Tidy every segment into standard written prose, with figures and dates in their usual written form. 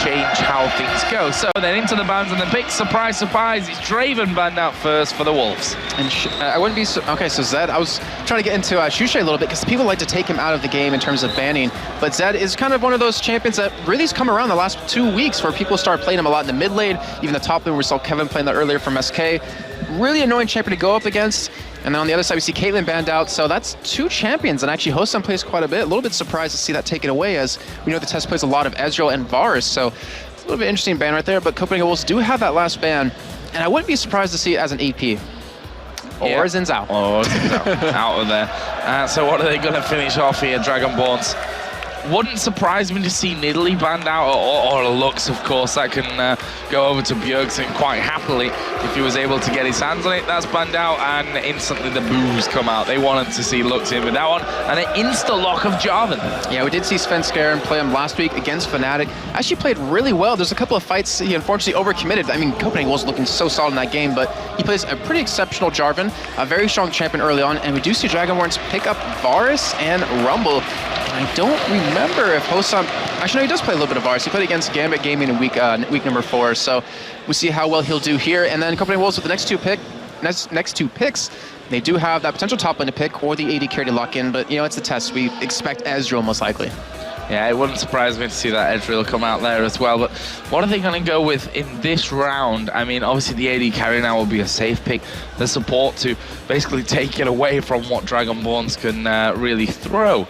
change how things go. So then into the bans and the pick, surprise, surprise, it's Draven banned out first for the Wolves. And I wouldn't be okay. So Zed, I was trying to get into Shushay a little bit because people like to take him out of the game in terms of banning, but Zed is kind of one of those champions that really has come around the last 2 weeks where people start playing him a lot in the mid lane, even the top lane. We saw Kevin playing that earlier from SK. Really annoying champion to go up against. And then on the other side, we see Caitlyn banned out. So that's 2 champions, and actually Hosan plays quite a bit. A little bit surprised to see that taken away, as we know the test plays a lot of Ezreal and Varus. So a little bit interesting ban right there, but Copenhagen Wolves do have that last ban, and I wouldn't be surprised to see it as an EP. Or Xin Zhao. Or Xin Zhao out of there. So what are they going to finish off here, DragonBorns? Wouldn't surprise me to see Nidalee banned out, or Lux, of course. That can go over to Bjergsen quite happily if he was able to get his hands on it. That's banned out, and instantly the boos come out. They wanted to see Lux in with that one, and an insta-lock of Jarvan. Yeah, we did see Svenskeren play him last week against Fnatic. Actually played really well. There's a couple of fights he unfortunately overcommitted. I mean, Copenhagen was looking so solid in that game, but he plays a pretty exceptional Jarvan, a very strong champion early on, and we do see DragonBorns pick up Varus and Rumble. I don't remember if Hosan... Actually, no, he does play a little bit of Varus. He played against Gambit Gaming in week number 4, so we'll see how well he'll do here. And then Copenhagen Wolves with the next two picks, they do have that potential top lane to pick or the AD carry to lock in, but, you know, it's a test. We expect Ezreal most likely. Yeah, it wouldn't surprise me to see that Ezreal come out there as well. But what are they going to go with in this round? I mean, obviously the AD carry now will be a safe pick. The support to basically take it away from what DragonBorns can really throw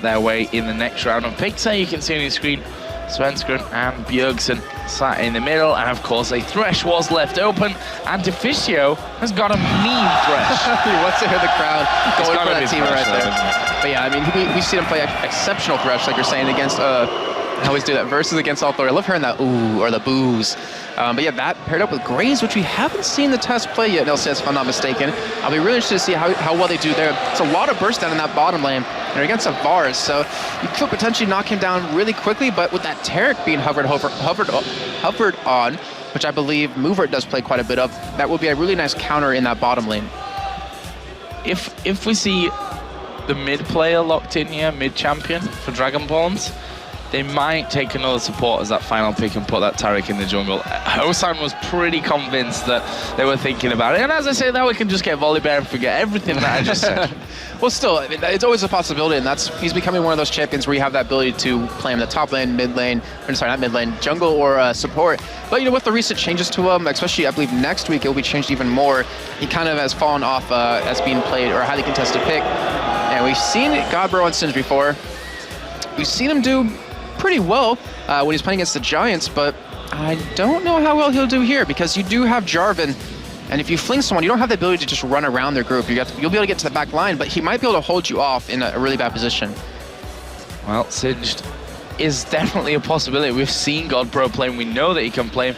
their way in the next round. And picks there you can see on your screen, Svenskeren and Bjergsen sat in the middle, and of course a Thresh was left open, and Deficio has got a mean Thresh. He wants to hear the crowd going for that team right there. But yeah, I mean, we've seen him play exceptional Thresh, like you're saying, against, I always do that, versus against Althor. I love hearing that ooh, or the boos. But yeah, that paired up with Graves, which we haven't seen the test play yet in LCS, if I'm not mistaken. I'll be really interested to see how well they do there. It's a lot of burst down in that bottom lane, and they're against a Varus, so you could potentially knock him down really quickly, but with that Taric being hovered on, which I believe Movert does play quite a bit of, that would be a really nice counter in that bottom lane. If we see the mid player locked in here, mid champion for DragonBorns, they might take another support as that final pick and put that Taric in the jungle. Hosan was pretty convinced that they were thinking about it. And as I say, now we can just get Volibear and forget everything that I just said. Well, still, I mean, it's always a possibility, and he's becoming one of those champions where you have that ability to play in the top lane, mid lane, or sorry, not mid lane, jungle or support. But, you know, with the recent changes to him, especially, I believe, next week, it will be changed even more. He kind of has fallen off as being played or a highly contested pick. And we've seen Godbro on Singed before. We've seen him do pretty well when he's playing against the Giants, but I don't know how well he'll do here, because you do have Jarvan, and if you fling someone, you don't have the ability to just run around their group. You'll be able to get to the back line, but he might be able to hold you off in a really bad position. Well, Singed is definitely a possibility. We've seen Godbro play, and we know that he can play.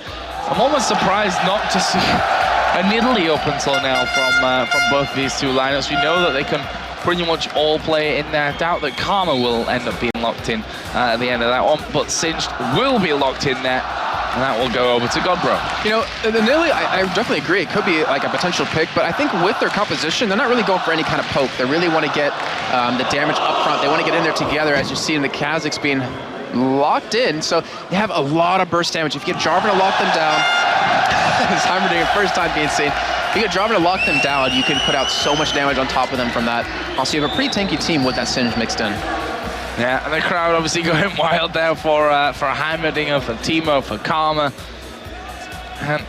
I'm almost surprised not to see a Nidalee up until now from both of these two lineups. We know that they can pretty much all play in there. I doubt that Karma will end up being locked in at the end of that one, but Singed will be locked in there, and that will go over to Godbro. You know, the Nidalee, I definitely agree. It could be like a potential pick, but I think with their composition, they're not really going for any kind of poke. They really want to get the damage up front. They want to get in there together, as you see in the Kazakhs being locked in, so they have a lot of burst damage. If you get Jarvan to lock them down, it's Heimerdinger, first time being seen. If you get Jarvan to lock them down, you can put out so much damage on top of them from that. Also, you have a pretty tanky team with that Singed mixed in. Yeah, and the crowd obviously going wild there for Heimerdinger, for Teemo, for Karma. And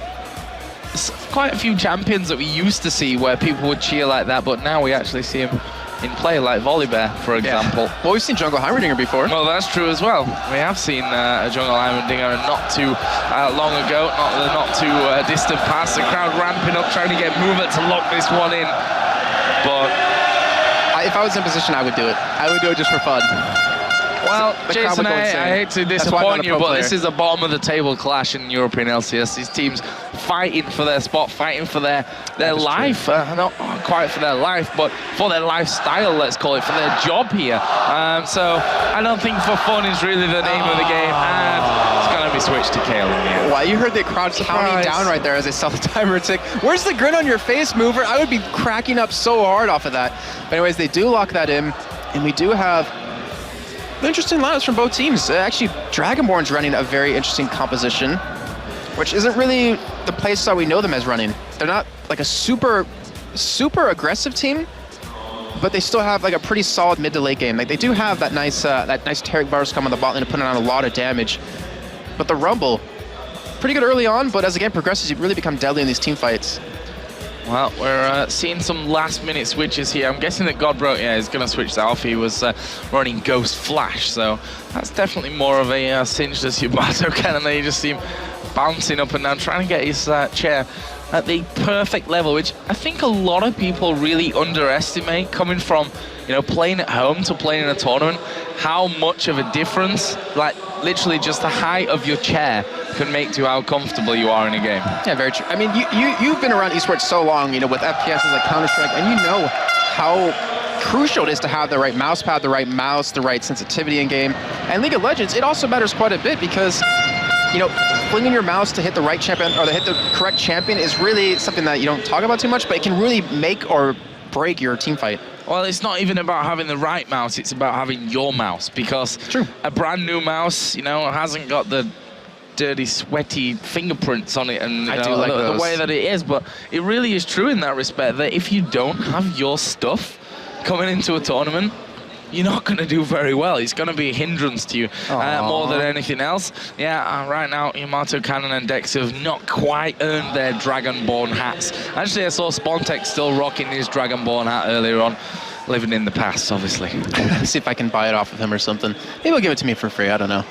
there's quite a few champions that we used to see where people would cheer like that, but now we actually see him in play, like Volibear, for example. Yeah. Well, we've seen Jungle Heimerdinger before. Well, that's true as well. We have seen a Jungle Heimerdinger not too long ago, not too distant past. The crowd ramping up, trying to get Movement to lock this one in. But if I was in position, I would do it. I would do it just for fun. Well, Jason, I hate to disappoint you, but this is a bottom of the table clash in European LCS. These teams fighting for their spot, fighting for their life. Not quite for their life, but for their lifestyle, let's call it, for their job here. So I don't think for fun is really the name of the game, and it's going to be switched to Kale in the end. Wow, you heard the crowd counting down right there as they saw the timer tick. Where's the grin on your face, Mover? I would be cracking up so hard off of that. But anyways, they do lock that in, and we do have Interesting lineups from both teams. Actually, DragonBorns running a very interesting composition, which isn't really the playstyle we know them as running. They're not like a super aggressive team, but they still have like a pretty solid mid to late game. Like they do have that nice Taric bars come on the bot lane to put on a lot of damage. But the Rumble, pretty good early on, but as the game progresses, you really become deadly in these team fights. Well, we're seeing some last-minute switches here. I'm guessing that Godbro, is going to switch that off. He was running Ghost Flash, so that's definitely more of a cinch as Yamato Cannon. You just see him bouncing up and down, trying to get his chair at the perfect level, which I think a lot of people really underestimate, coming from, playing at home to playing in a tournament, how much of a difference, like literally just the height of your chair can make to how comfortable you are in a game. Yeah, very true. I mean, you've been around esports so long, with FPSs like Counter-Strike, and you know how crucial it is to have the right mouse pad, the right mouse, the right sensitivity in game. And League of Legends, it also matters quite a bit because, flinging your mouse to hit the right champion or to hit the correct champion is really something that you don't talk about too much, but it can really make or break your team fight. Well, it's not even about having the right mouse, it's about having your mouse, because a brand new mouse, hasn't got the dirty, sweaty fingerprints on it and I do like the way that it is, but it really is true in that respect that if you don't have your stuff coming into a tournament, you're not going to do very well. It's going to be a hindrance to you more than anything else. Yeah, right now, Yamato Cannon and Dex have not quite earned their Dragonborn hats. Actually, I saw Spontex still rocking his Dragonborn hat earlier on, living in the past, obviously. See if I can buy it off of him or something. Maybe he'll give it to me for free, I don't know.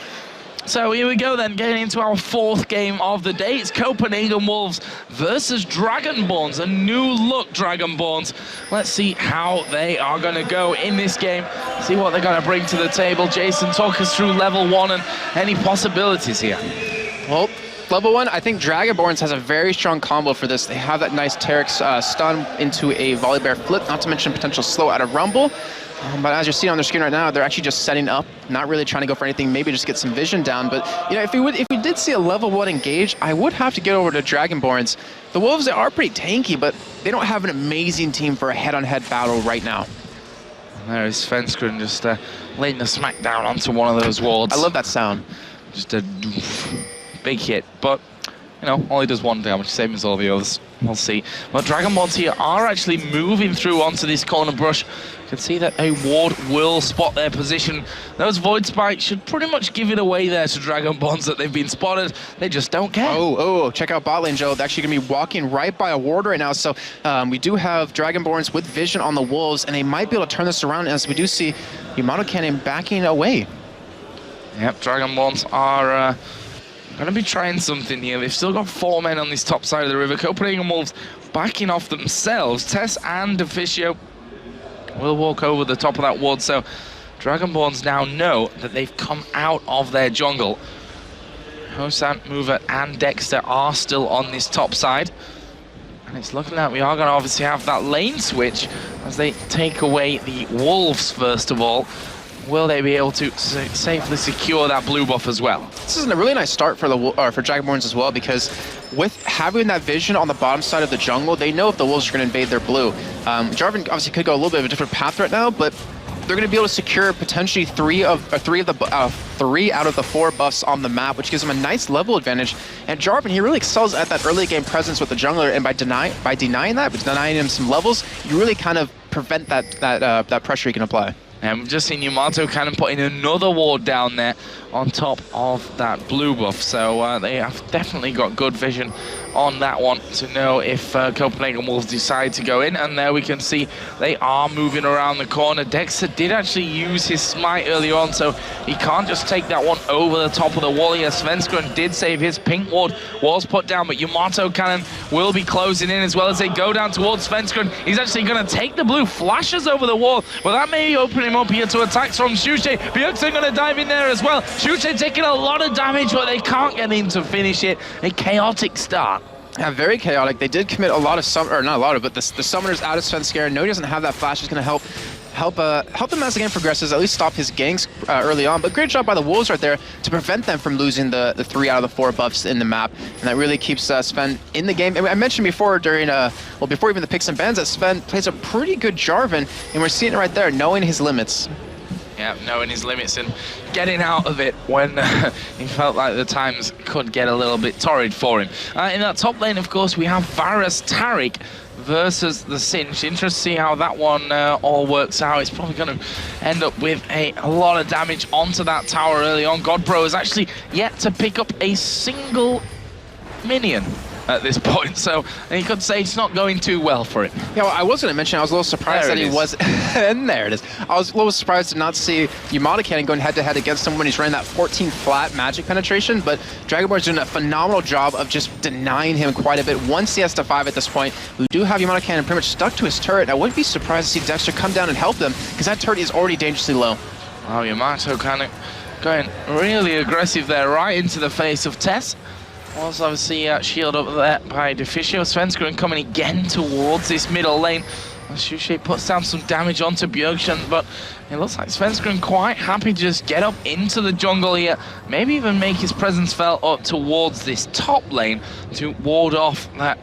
So here we go then, getting into our fourth game of the day. It's Copenhagen Wolves versus DragonBorns, a new look DragonBorns. Let's see how they are going to go in this game, see what they're going to bring to the table. Jason, talk us through level 1 and any possibilities here. Well, level 1, I think DragonBorns has a very strong combo for this. They have that nice Taric stun into a Volley Bear flip, not to mention potential slow out of Rumble. But as you're seeing on their screen right now, they're actually just setting up, not really trying to go for anything, maybe just get some vision down. But if we did see a level 1 engage, I would have to get over to DragonBorns. The Wolves, they are pretty tanky, but they don't have an amazing team for a head-on-head battle right now. There is Svenskeren just laying the smack down onto one of those wards. I love that sound. Just a big hit, but only does 1 damage, same as all the others. We'll see. But DragonBorns here are actually moving through onto this corner brush. You can see that a ward will spot their position. Those Void Spikes should pretty much give it away there to DragonBorns that they've been spotted. They just don't care. Oh, check out bot lane, Joe. They're actually going to be walking right by a ward right now. So we do have DragonBorns with vision on the Wolves, and they might be able to turn this around as we do see Yamato Cannon backing away. Yep, DragonBorns are going to be trying something here. They've still got 4 men on this top side of the river. Copenhagen Wolves backing off themselves. Tess and Deficio will walk over the top of that ward. So DragonBorns now know that they've come out of their jungle. Hosan, Mover, and Dexter are still on this top side. And it's looking like we are going to obviously have that lane switch as they take away the Wolves first of all. Will they be able to safely secure that blue buff as well? This is a really nice start for DragonBorns as well, because with having that vision on the bottom side of the jungle, they know if the Wolves are going to invade their blue. Jarvan obviously could go a little bit of a different path right now, but they're going to be able to secure potentially three out of the 4 buffs on the map, which gives them a nice level advantage. And Jarvan, he really excels at that early game presence with the jungler, and by denying him some levels, you really kind of prevent that pressure he can apply. And we've just seen Yamato Cannon putting another ward down there on top of that blue buff. So they have definitely got good vision on that one to know if Copenhagen Wolves decide to go in. And there we can see they are moving around the corner. Dexter did actually use his smite earlier on, so he can't just take that one over the top of the wall here. Svenskeren did save his pink ward, was put down, but Yamato Cannon will be closing in as well as they go down towards Svenskeren. He's actually going to take the blue, flashes over the wall. Well, that may open him up here to attacks from Shuche. Byakusen going to dive in there as well. Shuche taking a lot of damage, but they can't get in to finish it. A chaotic start. Yeah, very chaotic. They did commit a lot of not a lot of, but the summoners out of Svenskeren. No, he doesn't have that flash. Is going to help him as the game progresses, at least stop his ganks early on. But great job by the Wolves right there to prevent them from losing the 3 out of the 4 buffs in the map, and that really keeps Sven in the game. And I mentioned before during before even the picks and bans that Sven plays a pretty good Jarvan, and we're seeing it right there, knowing his limits. Yeah, knowing his limits and getting out of it when he felt like the times could get a little bit torrid for him. In that top lane, of course, we have Varus Taric versus the Singe. Interesting to see how that one all works out. It's probably going to end up with a lot of damage onto that tower early on. Godbro is actually yet to pick up a single minion at this point, so you could say it's not going too well for him. Yeah, well, I was going to mention, I was a little surprised that he was, and there it is. I was a little surprised to not see Yamada Cannon going head-to-head against someone who's running that 14 flat magic penetration, but DragonBorns doing a phenomenal job of just denying him quite a bit. 1 CS to 5 at this point. We do have Yamada Cannon pretty much stuck to his turret. I wouldn't be surprised to see Dexter come down and help them, because that turret is already dangerously low. Oh, Yamato Cannon going really aggressive there, right into the face of Tess. Also, obviously, shield up there by Deficio. Svenskeren coming again towards this middle lane. Shushay puts down some damage onto Bjergsen, but it looks like Svenskeren quite happy to just get up into the jungle here. Maybe even make his presence felt up towards this top lane to ward off that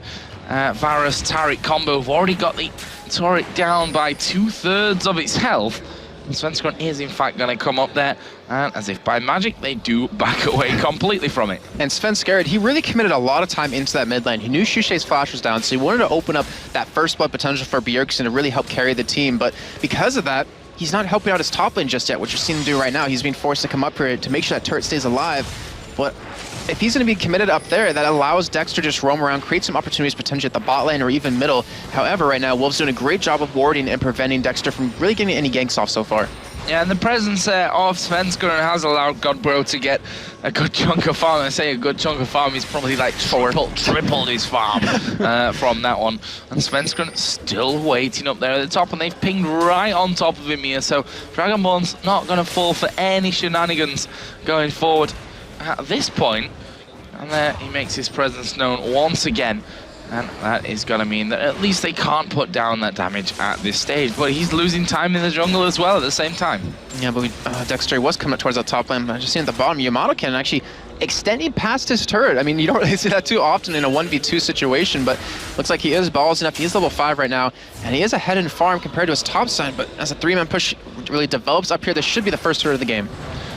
Varus Taric combo. We've already got the turret down by 2/3 of its health. Svenskeren is in fact going to come up there, and as if by magic, they do back away completely from it. And Svenskeren, he really committed a lot of time into that mid lane. He knew Shushay's flash was down, so he wanted to open up that first blood potential for Bjergsen to really help carry the team, but because of that, he's not helping out his top lane just yet, which you're seeing him do right now. He's being forced to come up here to make sure that turret stays alive, but if he's going to be committed up there, that allows Dexter to just roam around, create some opportunities potentially at the bot lane or even middle. However, right now, Wolves doing a great job of warding and preventing Dexter from really getting any ganks off so far. Yeah, and the presence of Svenskeren has allowed Godbro to get a good chunk of farm. I say a good chunk of farm, he's probably like tripled his farm from that one. And Svenskeren still waiting up there at the top, and they've pinged right on top of him here. So DragonBorns not going to fall for any shenanigans going forward at this point. And there he makes his presence known once again. And that is going to mean that at least they can't put down that damage at this stage. But he's losing time in the jungle as well at the same time. Yeah, but Dexter was coming towards that top lane. I just seen at the bottom, Yamato Cannon actually extending past his turret. I mean, you don't really see that too often in a 1v2 situation, but looks like he is balls enough. He is level 5 right now, and he is ahead in farm compared to his top side. But as a 3-man push really develops up here, this should be the first turret of the game.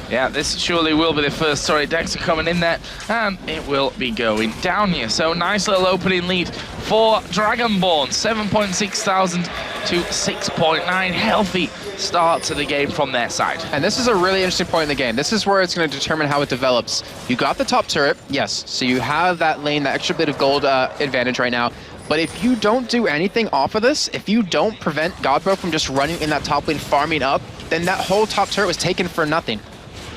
Yeah, this surely will be the first. Sorry, Dexter coming in there, and it will be going down here. So nice little opening lead for DragonBorns, 7.6 thousand to 6.9. Healthy start to the game from their side. And this is a really interesting point in the game. This is where it's going to determine how it develops. You got the top turret, yes, so you have that lane, that extra bit of gold advantage right now. But if you don't do anything off of this, if you don't prevent Godbro from just running in that top lane, farming up, then that whole top turret was taken for nothing.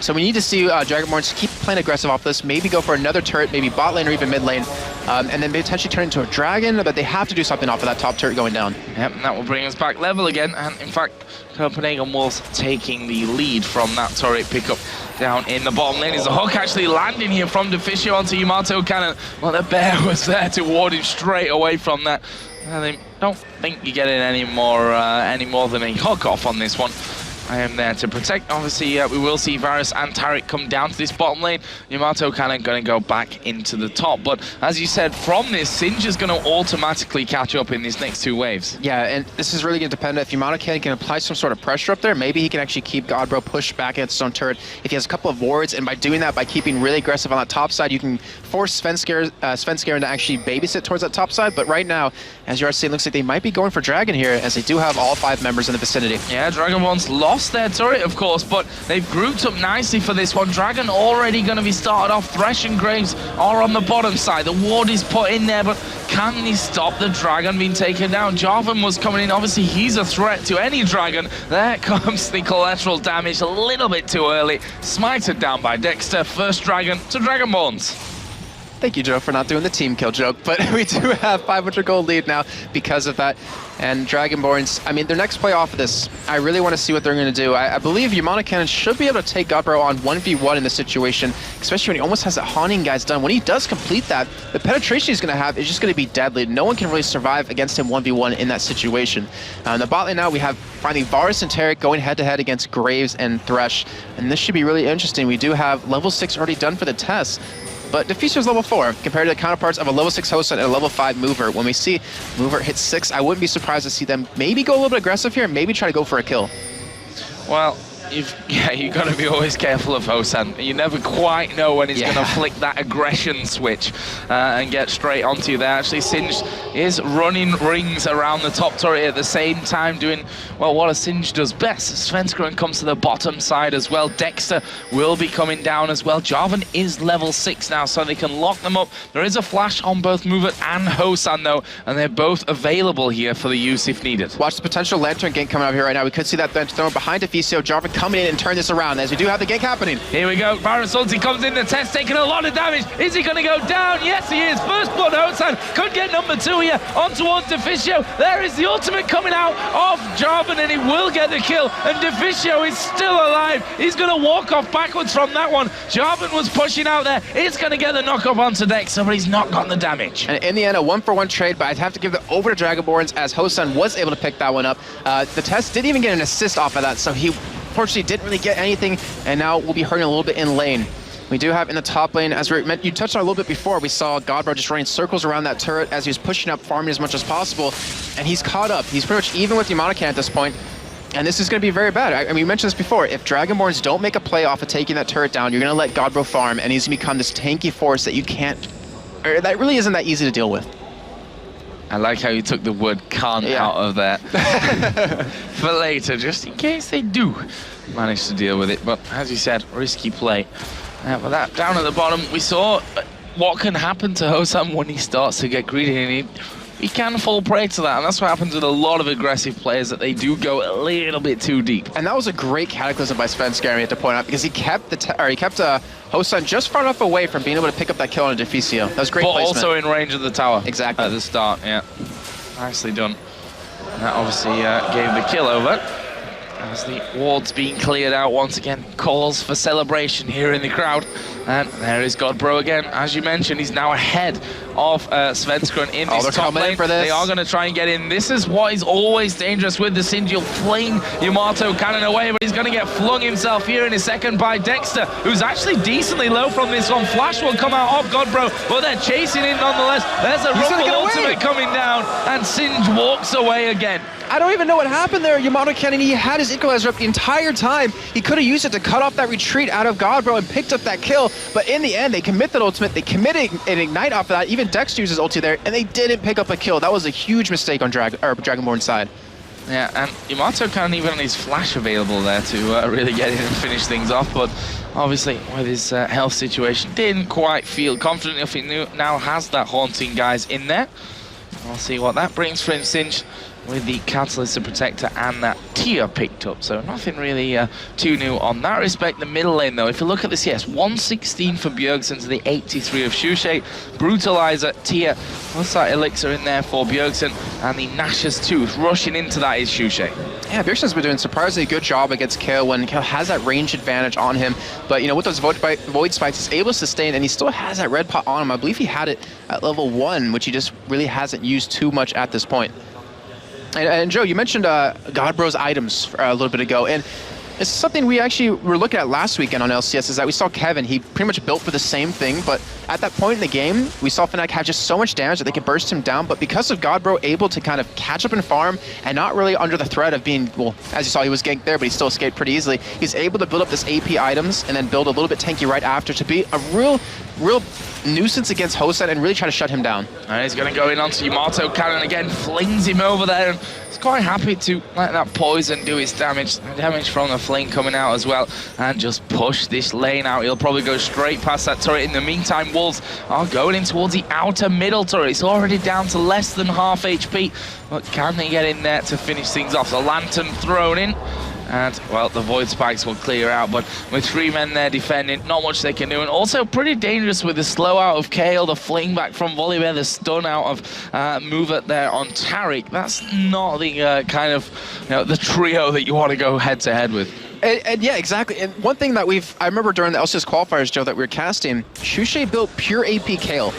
So we need to see DragonBorns keep playing aggressive off this, maybe go for another turret, maybe bot lane or even mid lane, and then potentially turn into a dragon, but they have to do something off of that top turret going down. Yep, and that will bring us back level again, and in fact, Copenhagen was taking the lead from that turret pickup down in the bottom lane. Is the hook actually landing here from Deficio onto Yamato Cannon? Well, the bear was there to ward him straight away from that. I don't think you're getting any more than a hook off on this one. I am there to protect. Obviously, we will see Varus and Taric come down to this bottom lane. Yamato Cannon going to go back into the top. But as you said, from this, Singe is going to automatically catch up in these next 2 waves. Yeah, and this is really going to depend if Yamato Cannon can apply some sort of pressure up there. Maybe he can actually keep Godbro pushed back against his own turret if he has a couple of wards. And by doing that, by keeping really aggressive on that top side, you can force Svenskeren to actually babysit towards that top side. But right now, as you are seeing, looks like they might be going for Dragon here, as they do have all 5 members in the vicinity. Yeah, DragonBorns lost their turret, of course, but they've grouped up nicely for this one. Dragon already going to be started off. Thresh and Graves are on the bottom side. The ward is put in there, but can he stop the Dragon being taken down? Jarvan was coming in. Obviously, he's a threat to any Dragon. There comes the collateral damage a little bit too early. Smited down by Dexter. First Dragon to DragonBorns. Thank you, Joe, for not doing the team kill joke, but we do have 500 gold lead now because of that. And DragonBorns, I mean, their next play off of this, I really want to see what they're going to do. I believe Yamada Cannon should be able to take Godbro on 1v1 in this situation, especially when he almost has that Haunting Guys done. When he does complete that, the penetration he's going to have is just going to be deadly. No one can really survive against him 1v1 in that situation. In the bot lane now, we have finally Varus and Taric going head-to-head against Graves and Thresh, and this should be really interesting. We do have level 6 already done for the test. But Deficio's level 4 compared to the counterparts of a level 6 host and a level 5 mover. When we see mover hit 6, I wouldn't be surprised to see them maybe go a little bit aggressive here, maybe try to go for a kill. Well, you've got to be always careful of Hosan. You never quite know when he's going to flick that aggression switch and get straight onto you there. Actually, Singed is running rings around the top turret at the same time, doing, well, what a Singed does best. Svenskeren comes to the bottom side as well. Dexter will be coming down as well. Jarvan is level 6 now, so they can lock them up. There is a flash on both Movet and Hosan, though, and they're both available here for the use if needed. Watch the potential Lantern gank coming up here right now. We could see that bench thrown behind Deficio. Jarvan coming in and turn this around, as we do have the gank happening. Here we go. Baron's ulti comes in the test, taking a lot of damage. Is he going to go down? Yes, he is. First blood, Hosan could get number 2 here on towards Deficio. There is the ultimate coming out of Jarvan, and he will get the kill. And Deficio is still alive. He's going to walk off backwards from that one. Jarvan was pushing out there. He's going to get the knock-up onto Dexter, but he's not gotten the damage. And in the end, a 1-for-1 trade, but I'd have to give it over to DragonBorns, as Hosan was able to pick that one up. The test didn't even get an assist off of that, so he unfortunately didn't really get anything, and now we'll be hurting a little bit in lane. We do have in the top lane, as you touched on a little bit before, we saw Godbro just running circles around that turret as he was pushing up, farming as much as possible, and he's caught up. He's pretty much even with Yamanakan at this point, and this is going to be very bad. I mean, we mentioned this before. If DragonBorns don't make a play off of taking that turret down, you're going to let Godbro farm, and he's going to become this tanky force that you can't, or that really isn't that easy to deal with. I like how you took the word can't out of that for later, just in case they do manage to deal with it. But as you said, risky play. But that down at the bottom, we saw what can happen to Hosan when he starts to get greedy, and he can fall prey to that, and that's what happens with a lot of aggressive players, that they do go a little bit too deep. And that was a great cataclysm by Svenskeren, we had to point out, because he kept Hosan just far enough away from being able to pick up that kill on a Deficio. That was great placement. Also in range of the tower. Exactly. At the start, yeah. Nicely done. And that obviously gave the kill over. As the ward's being cleared out once again, calls for celebration here in the crowd. And there is Godbro again. As you mentioned, he's now ahead of Svenskeren in this top lane. They are going to try and get in. This is what is always dangerous with the Singed. You'll fling Yamato cannon away, but he's going to get flung himself here in a second by Dexter, who's actually decently low from this one. Flash will come out of Godbro, but they're chasing in nonetheless. There's a Rumble ultimate coming down, and Singed walks away again. I don't even know what happened there. Yamato Cannon, he had his equalizer up the entire time. He could have used it to cut off that retreat out of Godbro and picked up that kill, but in the end, they commit that ultimate. They committed an ignite off of that. Even Dex uses ulti there, and they didn't pick up a kill. That was a huge mistake on DragonBorn's side. Yeah, and Yamato can't even have his flash available there to really get in and finish things off, but obviously with his health situation, didn't quite feel confident enough. He now has that Haunting guys in there. We'll see what that brings for him, Singed, with the Catalyst, the Protector, and that Tia picked up. So nothing really too new on that respect. The middle lane, though, if you look at this, yes, 116 for Bjergsen to the 83 of Shushay. Brutalizer, Tia, what's that elixir in there for Bjergsen? And the Nash's Tooth rushing into that is Shushay. Yeah, Bjergsen's been doing a surprisingly good job against Kayle when Kayle has that range advantage on him. But, you know, with those Void Spikes, he's able to sustain, and he still has that red pot on him. I believe he had it at level 1, which he just really hasn't used too much at this point. And Joe, you mentioned Godbro's items a little bit ago, and it's something we actually were looking at last weekend on LCS, is that we saw Kevin, he pretty much built for the same thing, but at that point in the game, we saw Fnatic have just so much damage that they could burst him down, but because of Godbro able to kind of catch up and farm, and not really under the threat of being, well, as you saw, he was ganked there, but he still escaped pretty easily, he's able to build up this AP items, and then build a little bit tanky right after to be a real nuisance against Hosan and really try to shut him down. And he's going to go in onto Yamato Cannon again, flings him over there, and he's quite happy to let that poison do its damage. Damage from the flame coming out as well, and just push this lane out. He'll probably go straight past that turret. In the meantime, Wolves are going in towards the outer middle turret. It's already down to less than half HP, but can they get in there to finish things off? The Lantern thrown in. And, well, the Void Spikes will clear out, but with 3 men there defending, not much they can do. And also pretty dangerous with the slow out of Kayle, the fling back from Volibear, the stun out of Movet there on Taric. That's not the kind of, you know, the trio that you want to go head-to-head with. And yeah, exactly. And one thing that I remember during the LCS qualifiers, Joe, that we were casting, Shushay built pure AP Kayle.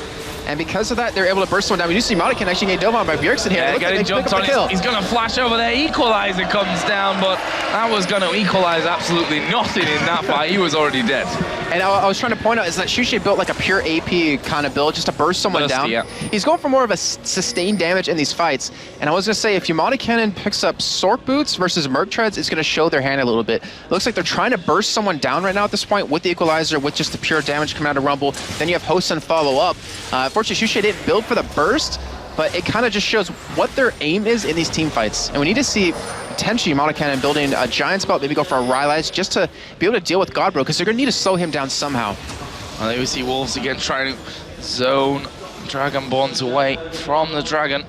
and because of that, they're able to burst one down. We do see Modican actually get dove on by Bjergsen here. Yeah, getting jumped on. Kill. He's going to flash over there. Equalizer comes down, but that was going to equalize absolutely nothing in that fight. He was already dead. And I was trying to point out is that Xuxe built like a pure AP kind of build just to burst someone down. Yeah. He's going for more of a sustained damage in these fights. And I was going to say, if Yamada Cannon picks up Sork Boots versus Merc Treads, it's going to show their hand a little bit. It looks like they're trying to burst someone down right now at this point with the equalizer, with just the pure damage coming out of Rumble. Then you have Hosen follow up. Fortunately, Xuxe didn't build for the burst, but it kind of just shows what their aim is in these team fights. And we need to see potentially Yamada Cannon building a giant spell, maybe go for a Rylai's just to be able to deal with Godbro, because they're going to need to slow him down somehow. And there we see Wolves again trying to zone Dragonborns away from the Dragon.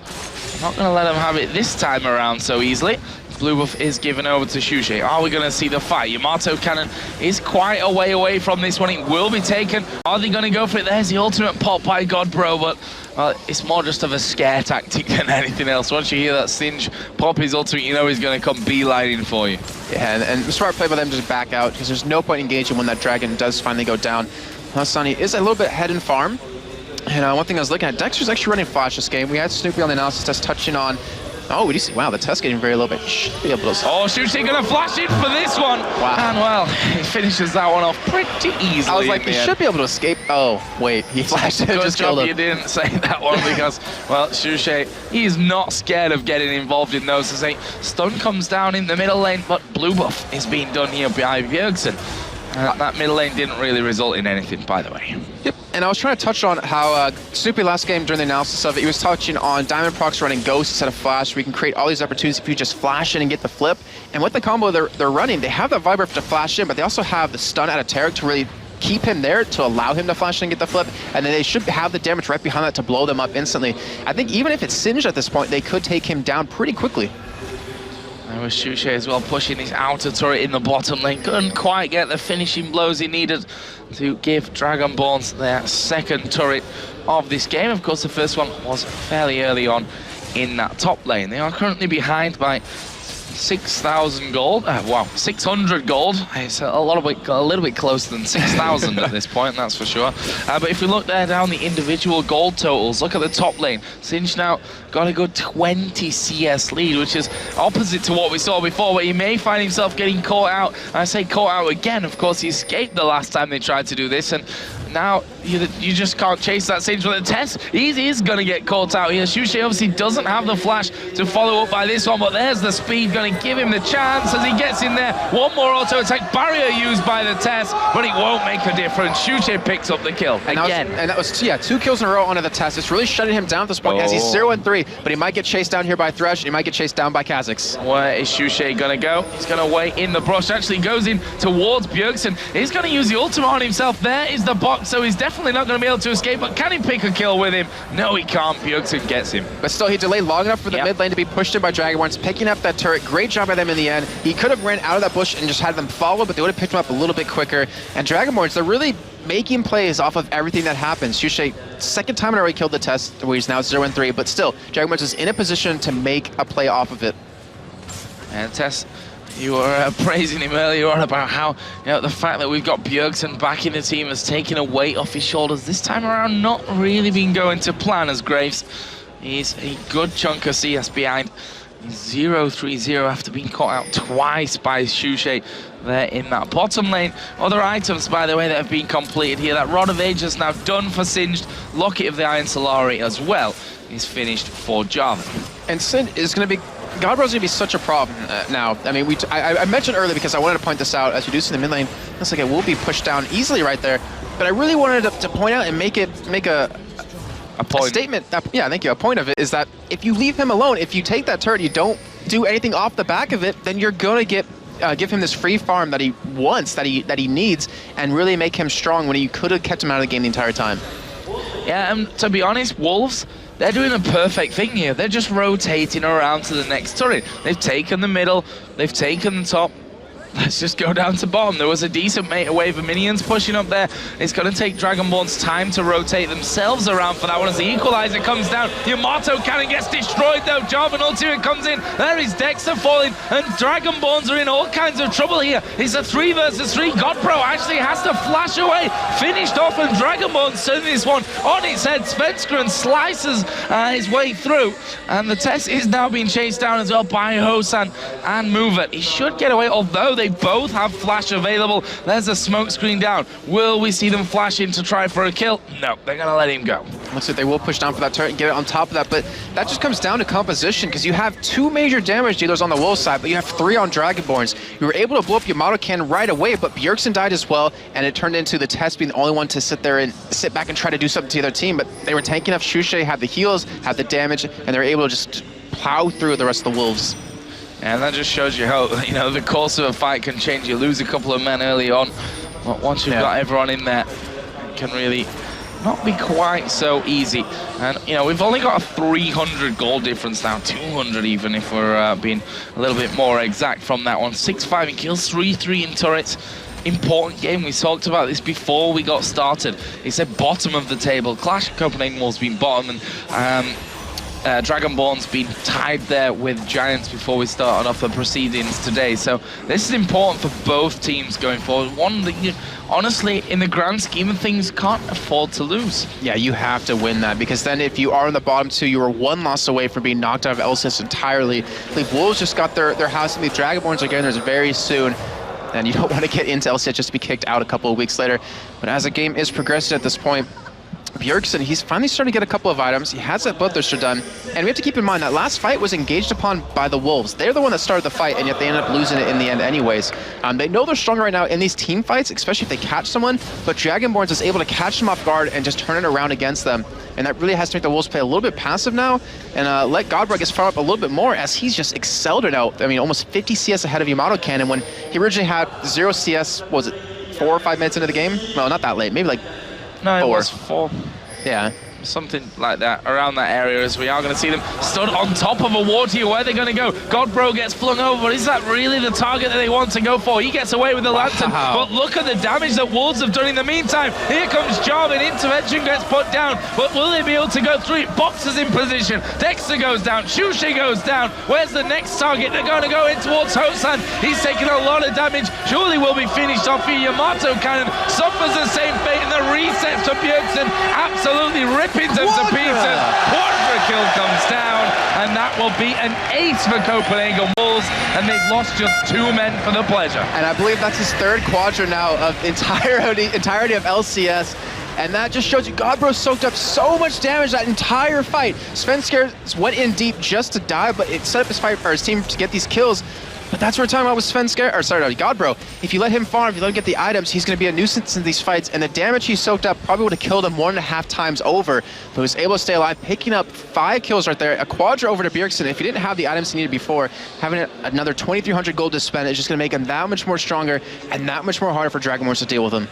Not going to let him have it this time around so easily. Blue buff is given over to Xuxe. Are we going to see the fight? Yamato Cannon is quite a way away from this one. It will be taken. Are they going to go for it? There's the ultimate pop by Godbro, but well, it's more just of a scare tactic than anything else. Once you hear that Singe pop his ultimate, you know he's going to come beelining for you. Yeah, and smart play by them to just back out, because there's no point engaging when that Dragon does finally go down. Sunny is a little bit ahead in farm. And one thing I was looking at, Dexter's actually running Flash this game. We had Snoopy on the analysis test touching on. Oh, we do see, wow, the test getting very low, but should be able to. Oh, Xuxe gonna flash in for this one. Wow. And well, he finishes that one off pretty easily. I was like, he should be able to escape. Oh, wait, he flashed it. Good job you didn't say that one, because, well, Xuxe, he's not scared of getting involved in those. As a stun comes down in the middle lane, but blue buff is being done here by Bjergsen. That middle lane didn't really result in anything, by the way. Yep, and I was trying to touch on how Snoopy last game during the analysis of it, he was touching on Diamond Procs running Ghost instead of Flash. We can create all these opportunities if you just flash in and get the flip. And with the combo they're running, they have the Vibro to flash in, but they also have the stun out of Tarek to really keep him there to allow him to flash in and get the flip, and then they should have the damage right behind that to blow them up instantly. I think even if it's Singed at this point, they could take him down pretty quickly. There was Xuxe as well, pushing his outer turret in the bottom lane. Couldn't quite get the finishing blows he needed to give Dragonborns their second turret of this game. Of course, the first one was fairly early on in that top lane. They are currently behind by 6,000 gold. Wow, 600 gold. It's a little bit closer than 6,000 at this point, that's for sure. But if we look there down the individual gold totals, look at the top lane. Singe now got a good 20 CS lead, which is opposite to what we saw before, where he may find himself getting caught out. I say caught out again. Of course, he escaped the last time they tried to do this, and now you just can't chase that Singe with a test. He is going to get caught out here. Xuxe obviously doesn't have the flash to follow up by this one, but there's the speed going to give him the chance as he gets in there. One more auto attack barrier used by the test, but it won't make a difference. Xuxe picks up the kill again. And that was 2 kills in a row onto the test. It's really shutting him down at this point, as he's 0-3, but he might get chased down here by Thresh, and he might get chased down by Kha'Zix. Where is Xuxe going to go? He's going to wait in the brush. Actually goes in towards Bjergsen. He's going to use the ultimate on himself. There is the box, so he's definitely not going to be able to escape, but can he pick a kill with him? No, he can't. Bjergsen gets him. But still, he delayed long enough for the mid lane to be pushed in by Dragonborns, picking up that turret. Great job by them in the end. He could have ran out of that bush and just had them follow, but they would have picked him up a little bit quicker. And Dragonborns, they're really making plays off of everything that happens. Xuxe, second time in a row he killed the test, where he's now 0-3, but still, Dragonborns is in a position to make a play off of it. And Tess, you were praising him earlier on about how, the fact that we've got Bjergsen back in the team has taken a weight off his shoulders. This time around, not really been going to plan as Graves. He's a good chunk of CS behind. 0-3-0 after being caught out twice by Xuxe there in that bottom lane. Other items, by the way, that have been completed here. That Rod of Ages now done for Singed. Locket of the Iron Solari as well is finished for Java. And Sin is going to be... Godbro's going to be such a problem now. I mean, I mentioned earlier, because I wanted to point this out, as you do see in the mid lane, looks like it will be pushed down easily right there. But I really wanted to point out and make a statement. Yeah, thank you. A point of it is that if you leave him alone, if you take that turret, you don't do anything off the back of it, then you're going to give him this free farm that he wants, that he needs, and really make him strong when you could have kept him out of the game the entire time. Yeah, and to be honest, Wolves, they're doing a perfect thing here. They're just rotating around to the next turret. They've taken the middle, they've taken the top. let's just go down to bottom. There was a decent wave of minions pushing up there. It's going to take DragonBorns time to rotate themselves around for that one as the equalizer comes down. The Yamato cannon gets destroyed though. Jarvan ultimate comes in. There is Dexter falling, and DragonBorns are in all kinds of trouble here. It's a 3 versus 3. Godpro actually has to flash away. Finished off, and DragonBorns turning this one on its head. Svenskeren slices his way through, and the test is now being chased down as well by Hosan and Mover. He should get away, although they both have flash available. There's a smoke screen down. Will we see them flash in to try for a kill? No, they're going to let him go. Looks like they will push down for that turret and get it on top of that, but that just comes down to composition, because you have 2 major damage dealers on the Wolves side, but you have 3 on DragonBorns. You were able to blow up Yamato cannon right away, but Bjergsen died as well, and it turned into the test being the only one to sit back and try to do something to the other team, but they were tanking enough. Shushe had the heals, had the damage, and they were able to just plow through the rest of the Wolves. And that just shows you how, the course of a fight can change. You lose a couple of men early on, but once you've got everyone in there, it can really not be quite so easy. And, we've only got a 300 goal difference now, 200 even if we're being a little bit more exact from that one. 6-5 in kills, 3-3 in turrets. Important game. We talked about this before we got started. It's at bottom of the table. Clash of Copenhagen has been bottom, and DragonBorns been tied there with Giants before we started off the proceedings today. So this is important for both teams going forward. One that you, honestly, in the grand scheme of things, can't afford to lose. Yeah, you have to win that, because then if you are in the bottom 2, you are 1 loss away from being knocked out of LCS entirely. I believe Wolves just got their house, and the DragonBorns are getting theirs very soon. And you don't want to get into LCS just to be kicked out a couple of weeks later. But as the game is progressing at this point, Bjergsen, he's finally starting to get a couple of items. He has that Bloodthirster done. And we have to keep in mind that last fight was engaged upon by the Wolves. They're the one that started the fight, and yet they ended up losing it in the end anyways. They know they're stronger right now in these team fights, especially if they catch someone, but DragonBorns is able to catch them off guard and just turn it around against them. And that really has to make the Wolves play a little bit passive now, and let Godbro get fired up a little bit more, as he's just excelled it out. I mean, almost 50 CS ahead of Yamato Cannon when he originally had 0 CS, what was it, 4 or 5 minutes into the game? Well, not that late, maybe like 4. It was 4. Yeah. Something like that, around that area, as we are going to see them stood on top of a ward here. Where are they going to go? Godbro gets flung over, but is that really the target that they want to go for? He gets away with the lantern, but look at the damage that Wolves have done in the meantime. Here comes Jarvan, intervention gets put down, but will they be able to go through it? Boxers in position, Dexter goes down, Shushe goes down. Where's the next target? They're going to go in towards Hosan. He's taking a lot of damage, surely will be finished off here. Yamato Cannon suffers the same fate, and the resets to Bjergsen absolutely ripping them to pieces. Quadra kill comes down, and that will be an ace for Copenhagen Wolves, and they've lost just 2 men for the pleasure. And I believe that's his 3rd quadra now of entirety of LCS. And that just shows you Godbro soaked up so much damage that entire fight. Svenskeren went in deep just to die, but it set up his fight for his team to get these kills. But that's what we're talking about with Godbro. If you let him farm, if you let him get the items, he's going to be a nuisance in these fights, and the damage he soaked up probably would have killed him 1.5 times over. But he was able to stay alive, picking up 5 kills right there, a quadra over to Bjergsen. If he didn't have the items he needed before, having another 2,300 gold to spend is just going to make him that much more stronger and that much more harder for DragonBorns to deal with him.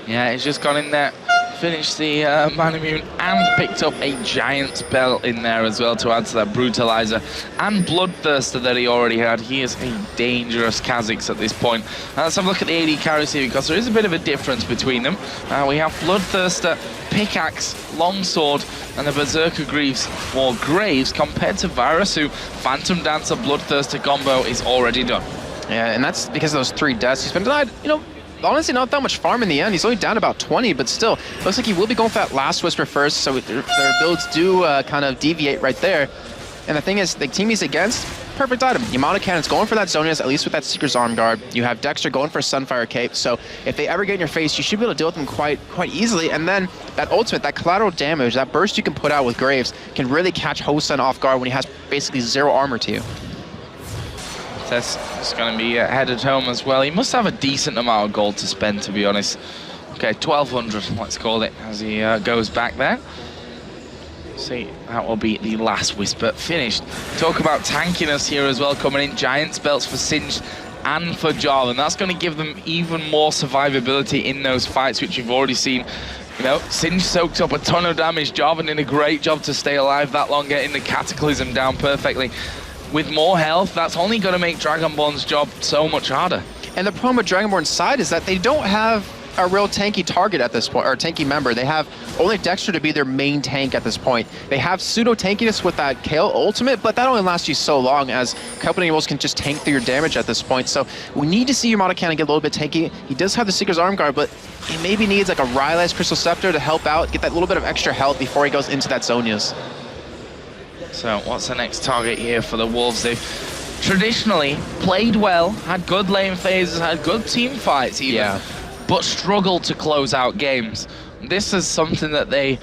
Yeah, he's just gone in there, finished the Man Immune, and picked up a Giant's Belt in there as well to add to that Brutalizer and Bloodthirster that he already had. He is a dangerous Kha'Zix at this point. Let's have a look at the AD carries here, because there is a bit of a difference between them. We have Bloodthirster, Pickaxe, Longsword, and the Berserker Greaves for Graves, compared to Varus, who Phantom Dancer, Bloodthirster combo is already done. Yeah, and that's because of those 3 deaths. He's been denied, honestly, not that much farm in the end. He's only down about 20, but still, looks like he will be going for that Last Whisper first, so their builds do kind of deviate right there. And the thing is, the team he's against, perfect item. Yamato Cannon's going for that Zonias, at least with that Seeker's Arm Guard. You have Dexter going for a Sunfire Cape, so if they ever get in your face, you should be able to deal with them quite easily. And then that ultimate, that collateral damage, that burst you can put out with Graves, can really catch Hosan off guard when he has basically 0 armor to you. That's going to be headed home as well. He must have a decent amount of gold to spend, to be honest. Okay, 1,200, let's call it, as he goes back there. See, that will be the Last Whisper finished. Talk about tankiness here as well, coming in. Giant's Belts for Singed and for Jarvan. That's going to give them even more survivability in those fights, which you've already seen. Singed soaked up a ton of damage. Jarvan did a great job to stay alive that long, getting the Cataclysm down perfectly. With more health, that's only going to make DragonBorns' job so much harder. And the problem with DragonBorn's side is that they don't have a real tanky target at this point, or a tanky member. They have only Dexter to be their main tank at this point. They have pseudo tankiness with that Kale ultimate, but that only lasts you so long, as Copenhagen Wolves can just tank through your damage at this point. So we need to see Yamato Cannon get a little bit tanky. He does have the Seeker's Arm Guard, but he maybe needs like a Rylai's Crystal Scepter to help out, get that little bit of extra health before he goes into that Zhonya's. So what's the next target here for the Wolves? They've traditionally played well, had good lane phases, had good team fights even, but struggled to close out games. This is something that they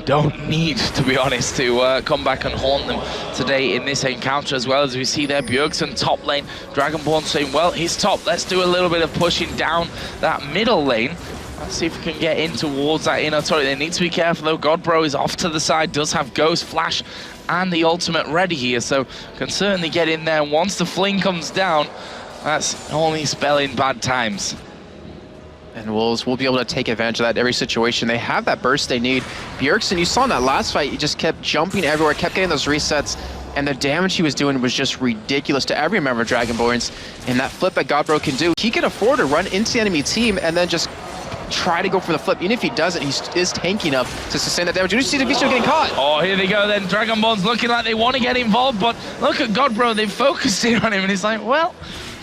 don't need, to be honest, to come back and haunt them today in this encounter, as well as we see there Bjergsen top lane. DragonBorn saying, well, he's top, let's do a little bit of pushing down that middle lane. Let's see if we can get in towards that inner turret. They need to be careful though. Godbro is off to the side, does have Ghost Flash and the ultimate ready here, so can certainly get in there. Once the fling comes down, that's only spelling bad times. And Wolves will be able to take advantage of that in every situation. They have that burst they need. Bjergsen, you saw in that last fight, he just kept jumping everywhere, kept getting those resets, and the damage he was doing was just ridiculous to every member of DragonBorns. And that flip that Godbro can do, he can afford to run into the enemy team and then just try to go for the flip. Even if he doesn't, he is tanky enough to sustain that damage. You see the Beast getting caught. Oh, here they go then. DragonBorn's looking like they want to get involved, but look at Godbro, they've focused in on him, and he's like, well,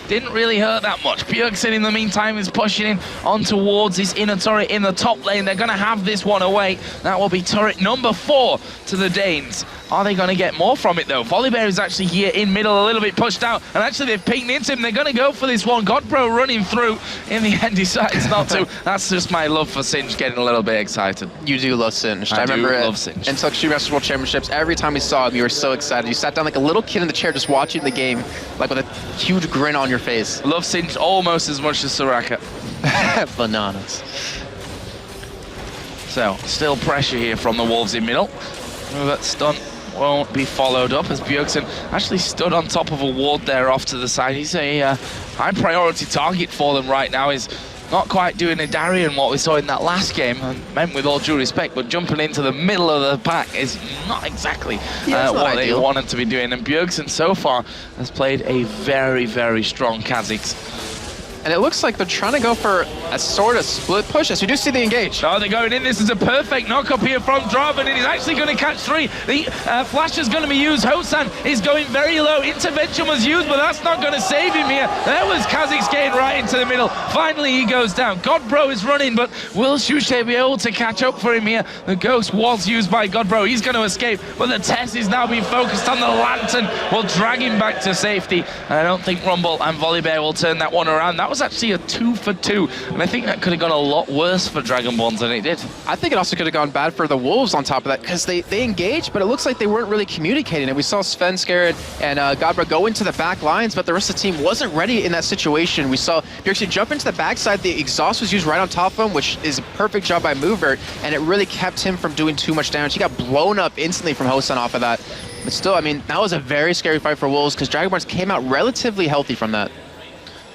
didn't really hurt that much. Bjergsen, in the meantime, is pushing in on towards his inner turret in the top lane. They're going to have this one away. That will be turret number 4 to the Danes. Are they going to get more from it, though? Volibear is actually here in middle, a little bit pushed out, and actually they've peeked into him. They're going to go for this one. Godbro running through. In the end, decides not to. That's just my love for Singed getting a little bit excited. You do love Singed. I remember love Singed. In Extreme Masters World Championships, every time we saw him, you were so excited. You sat down like a little kid in the chair just watching the game, like with a huge grin on your face. Love Singed almost as much as Soraka. Bananas. So, still pressure here from the Wolves in middle. That stun won't be followed up, as Bjergsen actually stood on top of a ward there off to the side. He's a high priority target for them right now. He's not quite doing a Darian what we saw in that last game, and meant with all due respect, but jumping into the middle of the pack is not exactly what they wanted to be doing. And Bjergsen so far has played a very, very strong Kha'Zix. And it looks like they're trying to go for a sort of split push, as we do see the engage. Oh, they're going in. This is a perfect knock-up here from Draven, and he's actually going to catch 3. The flash is going to be used. Hosan is going very low. Intervention was used, but that's not going to save him here. There was Kha'Zix getting right into the middle. Finally, he goes down. Godbro is running, but will Shushe be able to catch up for him here? The Ghost was used by Godbro. He's going to escape, but the test is now being focused on the Lantern. Will drag him back to safety. And I don't think Rumble and Volibear will turn that one around. That was actually a 2 for 2, and I think that could have gone a lot worse for DragonBorns than it did. I think it also could have gone bad for the Wolves on top of that, because they engaged, but it looks like they weren't really communicating. And we saw Sven, Scared, and Godbra go into the back lines, but the rest of the team wasn't ready in that situation. We saw Bjergsen jump into the backside. The exhaust was used right on top of him, which is a perfect job by Mover, and it really kept him from doing too much damage. He got blown up instantly from Hosan off of that. But still, I mean, that was a very scary fight for Wolves, because DragonBorns came out relatively healthy from that.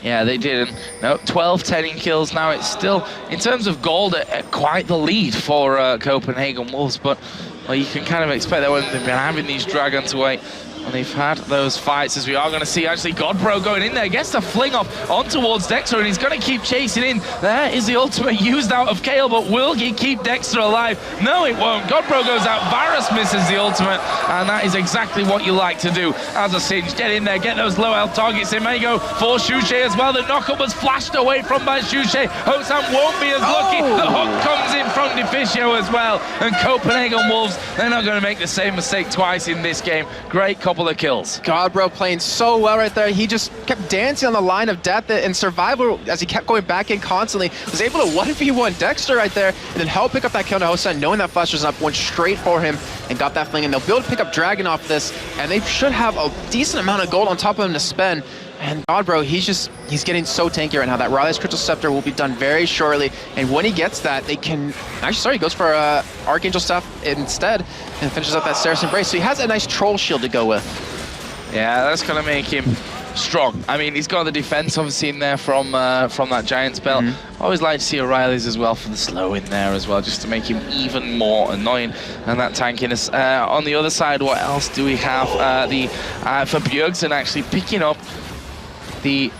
Yeah, they did. No, 12-10 in kills now. It's still, in terms of gold, quite the lead for Copenhagen Wolves, but well, you can kind of expect that when they've been having these dragons away. And they've had those fights, as we are going to see actually Godbro going in there, gets the fling off on towards Dexter, and he's going to keep chasing in. There is the ultimate used out of Kale, but will he keep Dexter alive? No, it won't. Godbro goes out, Varus misses the ultimate, and that is exactly what you like to do as a Singed. Get in there, get those low health targets. They may go for Shushe as well. The knockup was flashed away from by Shushe. Hosan won't be as lucky. The hook comes in from Deficio as well, and Copenhagen Wolves, they're not going to make the same mistake twice in this game. Great couple of kills. Godbro playing so well right there. He just kept dancing on the line of death and survival as he kept going back in constantly. Was able to 1v1 Dexter right there, and then help pick up that kill to Hosan, knowing that flash was up, went straight for him and got that fling. And they'll be able to pick up Dragon off this, and they should have a decent amount of gold on top of him to spend. And Godbro, he's getting so tanky right now. That Rylai's Crystal Scepter will be done very shortly, and when he gets that, they can... Actually, sorry, he goes for Archangel Staff instead, and finishes up that Saracen Brace. So he has a nice Troll Shield to go with. Yeah, that's going to make him strong. I mean, he's got the defense obviously in there from that Giant spell. Always like to see O'Reilly's as well for the slow in there as well, just to make him even more annoying and that tankiness. On the other side, what else do we have? For Bjergsen actually picking up the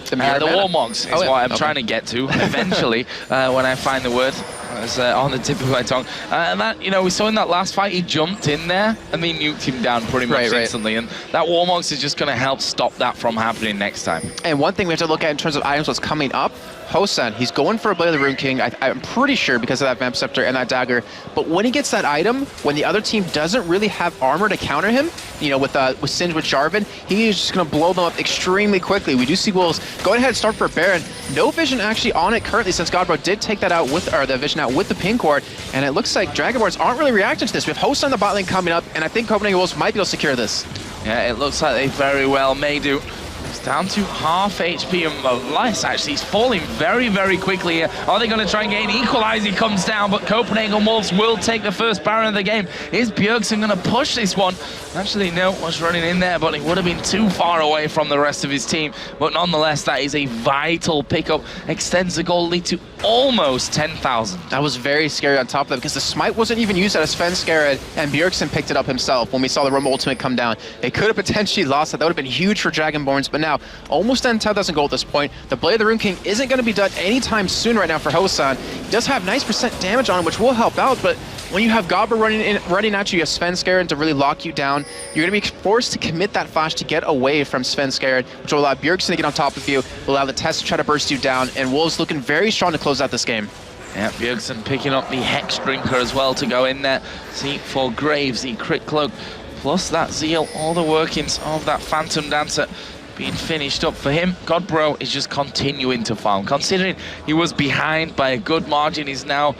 The Warmogs is what I'm trying to get to eventually when I find the word. It's on the tip of my tongue. And that, you know, we saw in that last fight, he jumped in there and they nuked him down pretty much instantly. And that Warmogs is just going to help stop that from happening next time. And one thing we have to look at in terms of items what's coming up, Hosan, he's going for a Blade of the Rune King, I'm pretty sure, because of that Vamp Scepter and that dagger. But when he gets that item, when the other team doesn't really have armor to counter him, you know, with Singe, with Jarvan, he is just going to blow them up extremely quickly. We do see Wolves going ahead and start for Baron. No vision actually on it currently, since Godbro did take that out with, or the vision out with the pink ward. And it looks like DragonBorns aren't really reacting to this. We have Hosan on the bot lane coming up, and I think Copenhagen Wolves might be able to secure this. Yeah, it looks like they very well may do. It's down to half HP and less, actually. He's falling very, very quickly here. Are they going to try and get an equalize? He comes down, but Copenhagen Wolves will take the first Baron of the game. Is Bjergsen going to push this one? Actually, no, was running in there, but he would have been too far away from the rest of his team. But nonetheless, that is a vital pickup. Extends the goal lead to almost 10,000. That was very scary on top of that, because the smite wasn't even used out of Svenskeren, and Bjergsen picked it up himself when we saw the Rumble ultimate come down. They could have potentially lost that. That would have been huge for DragonBorns, but now almost 10,000 gold at this point. The Blade of the Rune King isn't going to be done anytime soon right now for Hosan. He does have nice % damage on him, which will help out, but when you have Gobber running at you, you have Svenskeren to really lock you down. You're going to be forced to commit that flash to get away from Svenskeren, which will allow Bjergsen to get on top of you, will allow the Test to try to burst you down, and Wolves looking very strong to close out this game. Yeah, Bjergsen picking up the Hex Drinker as well to go in there. See, for Graves, the Crit Cloak, plus that Zeal, all the workings of that Phantom Dancer being finished up for him. Godbro is just continuing to farm. Considering he was behind by a good margin, he's now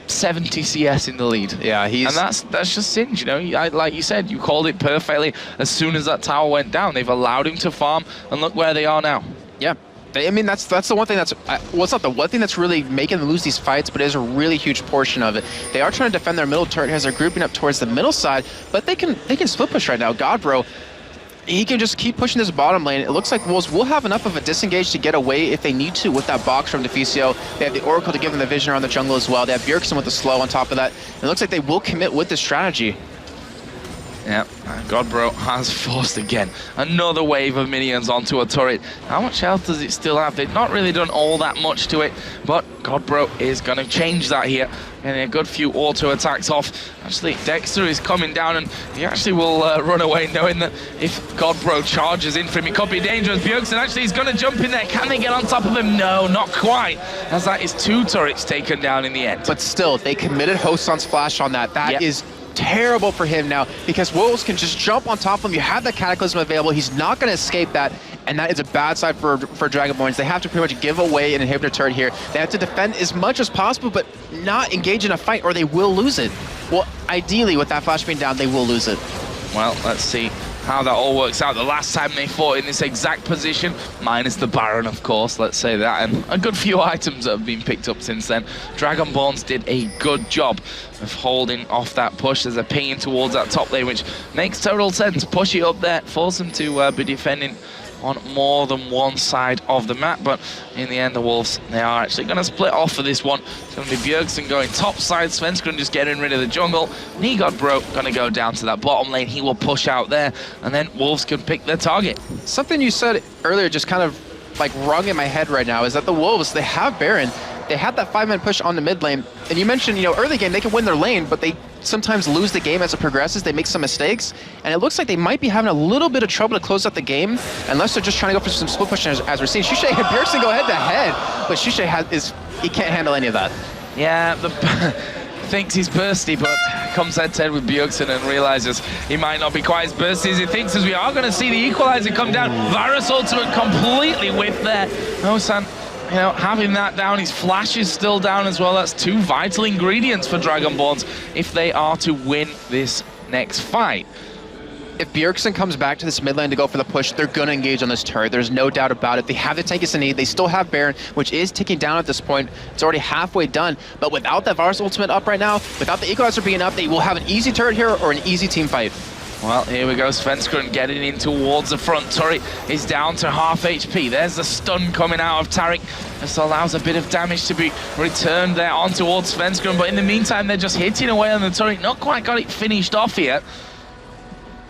70 CS in the lead. Yeah, and that's just Singe, you know. Like you said, you called it perfectly. As soon as that tower went down, they've allowed him to farm, and look where they are now. Yeah. I mean, that's the one thing that's, well, it's not the one thing that's really making them lose these fights, but it is a really huge portion of it. They are trying to defend their middle turret as they're grouping up towards the middle side, but they can split push right now. Godbro, he can just keep pushing this bottom lane. It looks like Wolves will have enough of a disengage to get away if they need to with that box from Deficio. They have the Oracle to give them the vision around the jungle as well. They have Bjergsen with the slow on top of that. It looks like they will commit with this strategy. Yeah, Godbro has forced again another wave of minions onto a turret. How much health does it still have? They've not really done all that much to it, but Godbro is going to change that here. Getting a good few auto attacks off. Actually, Dexter is coming down, and he actually will run away, knowing that if Godbro charges in for him, it could be dangerous. Bjergsen actually is going to jump in there. Can they get on top of him? No, not quite, as that is 2 turrets taken down in the end. But still, they committed Hosan's flash on that. That is terrible for him now, because Wolves can just jump on top of him. You have the Cataclysm available. He's not going to escape that, and that is a bad side for DragonBorns. They have to pretty much give away an inhibitor turret here. They have to defend as much as possible, but not engage in a fight, or they will lose it. Well, ideally, with that flash being down, they will lose it. Well, let's see how that all works out. The last time they fought in this exact position, minus the Baron, of course, let's say that, and a good few items that have been picked up since then. DragonBorns did a good job of holding off that push. There's a ping towards that top lane, which makes total sense. Push it up there, force them to be defending on more than one side of the map, but in the end, the Wolves, they are actually going to split off for this one. It's going to be Bjergsen going top side, Svenskeren just getting rid of the jungle, Godbro going to go down to that bottom lane. He will push out there, and then Wolves can pick their target. Something you said earlier just kind of like rung in my head right now is that the Wolves, they have Baron. They had that 5-man push on the mid lane, and you mentioned, you know, early game they can win their lane, but they sometimes lose the game as it progresses. They make some mistakes, and it looks like they might be having a little bit of trouble to close out the game, unless they're just trying to go for some split push as we're seeing. Shushay and Bjergsen go head to head, but Shushay he can't handle any of that. Yeah, thinks he's bursty, but comes head to head with Bjergsen and realizes he might not be quite as bursty as he thinks, as we are going to see the equalizer come down. Varus ultimate completely whiffed there. Hosan, you know, having that down, his flash is still down as well. That's 2 vital ingredients for DragonBorns if they are to win this next fight. If Bjergsen comes back to this mid lane to go for the push, they're going to engage on this turret. There's no doubt about it. They have the tankiest in need. They still have Baron, which is ticking down at this point. It's already halfway done. But without that Varus ultimate up right now, without the equalizer being up, they will have an easy turret here or an easy team fight. Well, here we go, Svenskeren getting in towards the front. Turret is down to half HP. There's the stun coming out of Taric. This allows a bit of damage to be returned there on towards Svenskeren, but in the meantime, they're just hitting away on the turret. Not quite got it finished off yet.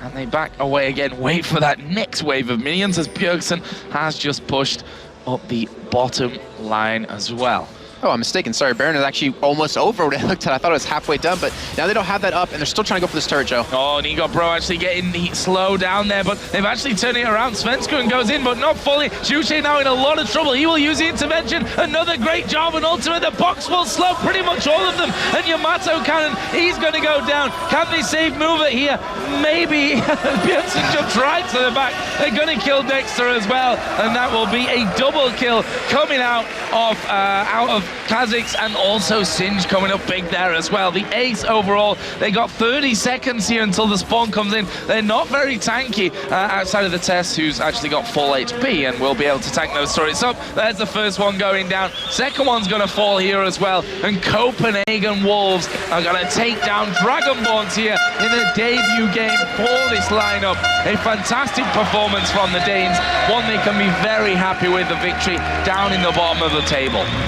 And they back away again, wait for that next wave of minions as Bjergsen has just pushed up the bottom line as well. Oh, I'm mistaken. Sorry, Baron is actually almost over when I looked at it. I thought it was halfway done, but now they don't have that up, and they're still trying to go for this turret, Joe. Oh, Nigo Bro actually getting the slow down there, but they've actually turned it around. Svenskun goes in, but not fully. Juche now in a lot of trouble. He will use the intervention. Another great job, and ultimate. The box will slow pretty much all of them. And Yamato Cannon, he's going to go down. Can they save Mover here? Maybe. Bjergsen jumped right to the back. They're going to kill Dexter as well, and that will be a double kill coming out of Kha'Zix, and also Singe coming up big there as well. The ace overall, they got 30 seconds here until the spawn comes in. They're not very tanky outside of the Tess, who's actually got full HP and will be able to tank those turrets up. There's the first one going down. Second one's going to fall here as well. And Copenhagen Wolves are going to take down DragonBorns here in the debut game for this lineup. A fantastic performance from the Danes. One they can be very happy with, the victory down in the bottom of the table.